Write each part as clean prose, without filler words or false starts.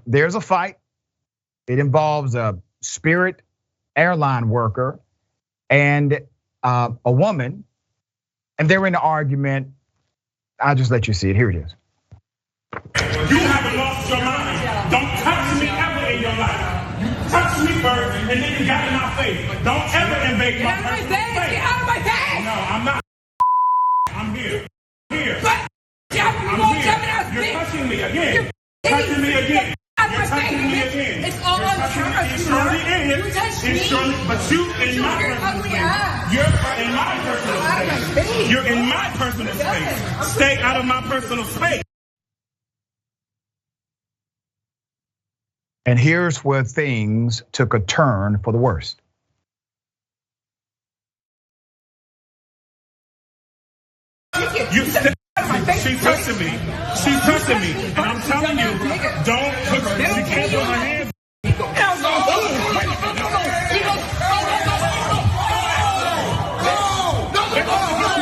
There's a fight. It involves a Spirit airline worker and a woman, and they're in an argument. I'll just let you see it. Here it is. You haven't lost your mind. Don't touch me ever in your life. You touch me first, and then you got in my face. Don't ever invade my personal space. Get out of my face! No, I'm not. I'm here. Here. But I'm here. You're touching me again. Touching me again. You're touching me again. It's all on camera. It surely is. You touched me. It's surely, but you in my personal space. You're in my personal space. You're in my personal space. Stay out of my personal space. And here's where things took a turn for the worst. You said she's touching me. She's touching me. And I'm telling you, don't put she can't put her hands.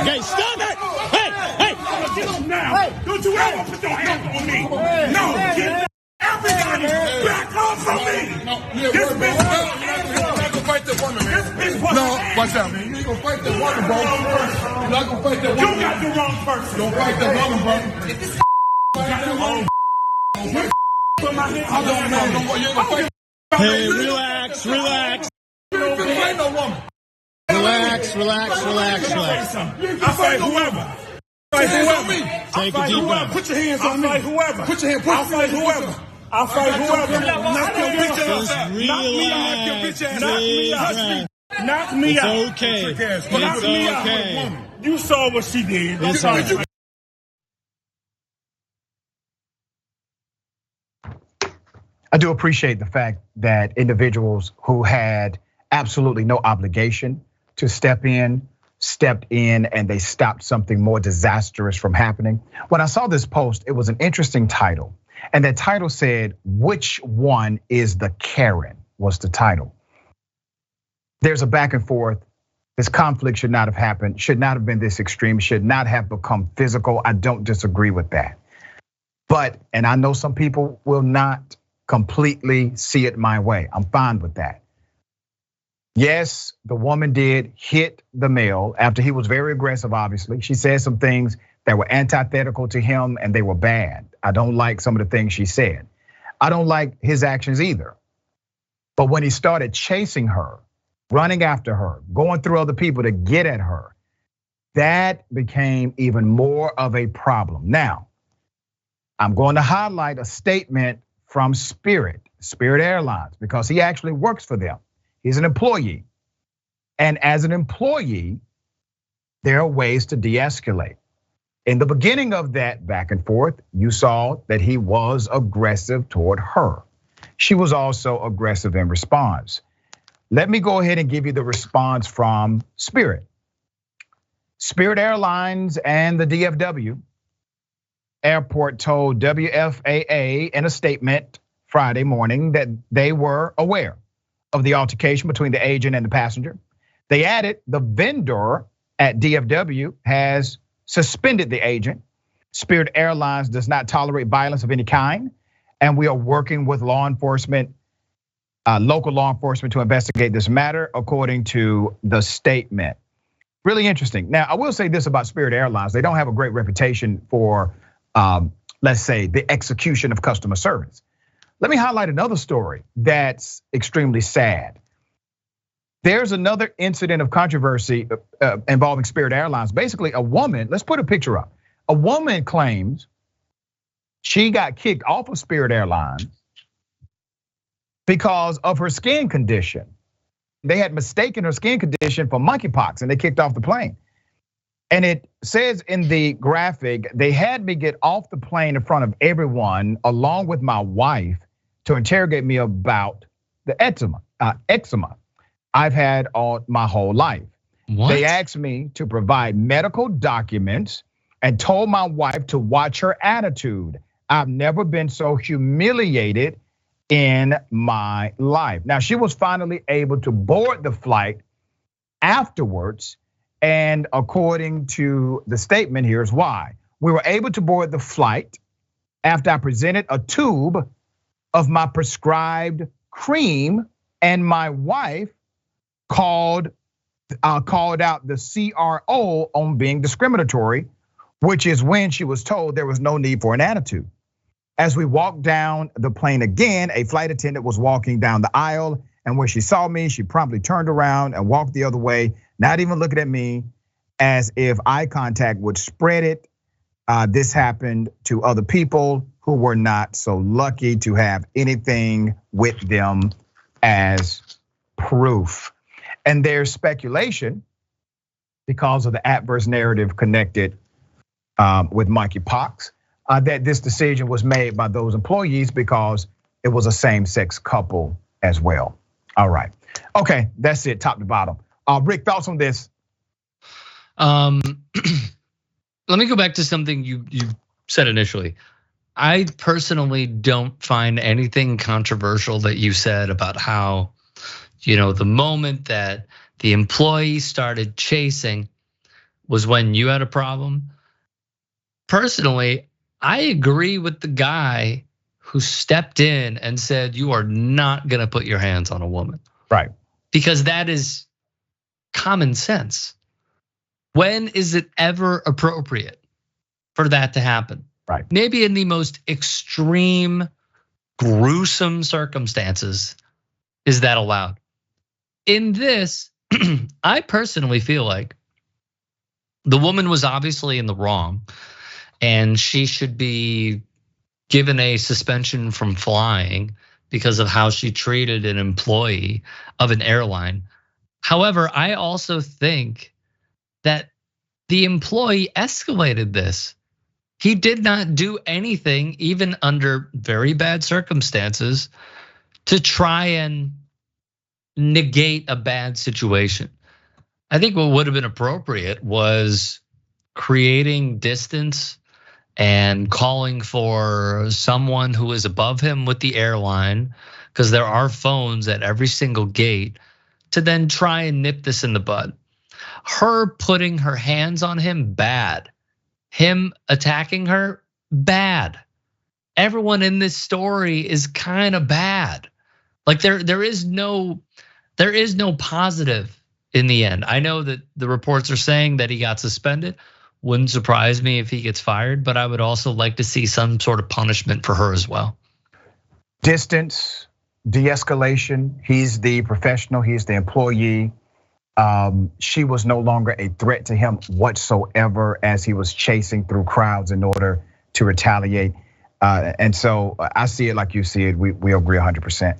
Okay, stop it! Hey! Now, don't you ever put your hands on me. No, get everybody back off from me. This bitch You're not gonna fight that woman, man. This bitch No, watch out, man. You ain't gonna fight that woman, bro. You're not gonna fight that woman. You got the wrong person. Don't fight that woman, bro. You got the wrong. Put my hands on I don't know. You ain't gonna fight. Hey, relax. You ain't gonna fight no woman. Relax. I fight whoever. Put your hands on me. Take a deep breath. Put your hands on me. I fight whoever. Put your hands. I fight whoever. I fight whoever. Knock your bitch ass Just out. relax. Knock me out. It's okay. Knock me out. okay. You saw what she did. It's all right. I do appreciate the fact that individuals who had absolutely no obligation to step in, stepped in, and they stopped something more disastrous from happening. When I saw this post, it was an interesting title. And that title said, "Which one is the Karen?" was the title. There's a back and forth. This conflict should not have happened, should not have been this extreme, should not have become physical. I don't disagree with that. But, and I know some people will not completely see it my way. I'm fine with that. Yes, the woman did hit the male after he was very aggressive, obviously. She said some things that were antithetical to him and they were bad. I don't like some of the things she said. I don't like his actions either. But when he started chasing her, running after her, going through other people to get at her, that became even more of a problem. Now, I'm going to highlight a statement from Spirit Airlines, because he actually works for them. He's an employee. And as an employee, there are ways to de-escalate. In the beginning of that back and forth, you saw that he was aggressive toward her. She was also aggressive in response. Let me go ahead and give you the response from Spirit. Spirit Airlines and the DFW airport told WFAA in a statement Friday morning that they were aware of the altercation between the agent and the passenger. They added the vendor at DFW has suspended the agent. Spirit Airlines does not tolerate violence of any kind, and we are working with law enforcement, local law enforcement, to investigate this matter, according to the statement. Really interesting. Now, I will say this about Spirit Airlines. They don't have a great reputation for, let's say, the execution of customer service. Let me highlight another story that's extremely sad. There's another incident of controversy involving Spirit Airlines. Basically, a woman, let's put a picture up. A woman claims she got kicked off of Spirit Airlines because of her skin condition. They had mistaken her skin condition for monkeypox and they kicked off the plane. And it says in the graphic, they had me get off the plane in front of everyone, along with my wife, to interrogate me about the eczema I've had all my whole life. What? They asked me to provide medical documents and told my wife to watch her attitude. I've never been so humiliated in my life. Now, she was finally able to board the flight afterwards. And according to the statement, here's why. We were able to board the flight after I presented a tube of my prescribed cream, and my wife called out the CRO on being discriminatory, which is when she was told there was no need for an attitude. As we walked down the plane again, a flight attendant was walking down the aisle, and when she saw me, she promptly turned around and walked the other way, not even looking at me, as if eye contact would spread it. This happened to other people who were not so lucky to have anything with them as proof. And there's speculation, because of the adverse narrative connected with monkeypox, that this decision was made by those employees because it was a same-sex couple as well. All right, okay, that's it, top to bottom. Rick, thoughts on this? Let me go back to something you said initially. I personally don't find anything controversial that you said about how, the moment that the employee started chasing was when you had a problem. Personally, I agree with the guy who stepped in and said, you are not gonna put your hands on a woman. Right. Because that is common sense. When is it ever appropriate for that to happen? Right. Maybe in the most extreme, gruesome circumstances is that allowed. In this, I personally feel like the woman was obviously in the wrong, and she should be given a suspension from flying because of how she treated an employee of an airline. However, I also think that the employee escalated this. He did not do anything, even under very bad circumstances, to try and negate a bad situation. I think what would have been appropriate was creating distance and calling for someone who is above him with the airline, because there are phones at every single gate, to then try and nip this in the bud. Her putting her hands on him, bad. Him attacking her, bad. Everyone in this story is kind of bad. Like there is no positive in the end. I know that the reports are saying that he got suspended. Wouldn't surprise me if he gets fired, but I would also like to see some sort of punishment for her as well. Distance, de-escalation. He's the professional, he's the employee. She was no longer a threat to him whatsoever as he was chasing through crowds in order to retaliate. And so I see it like you see it. We agree 100%.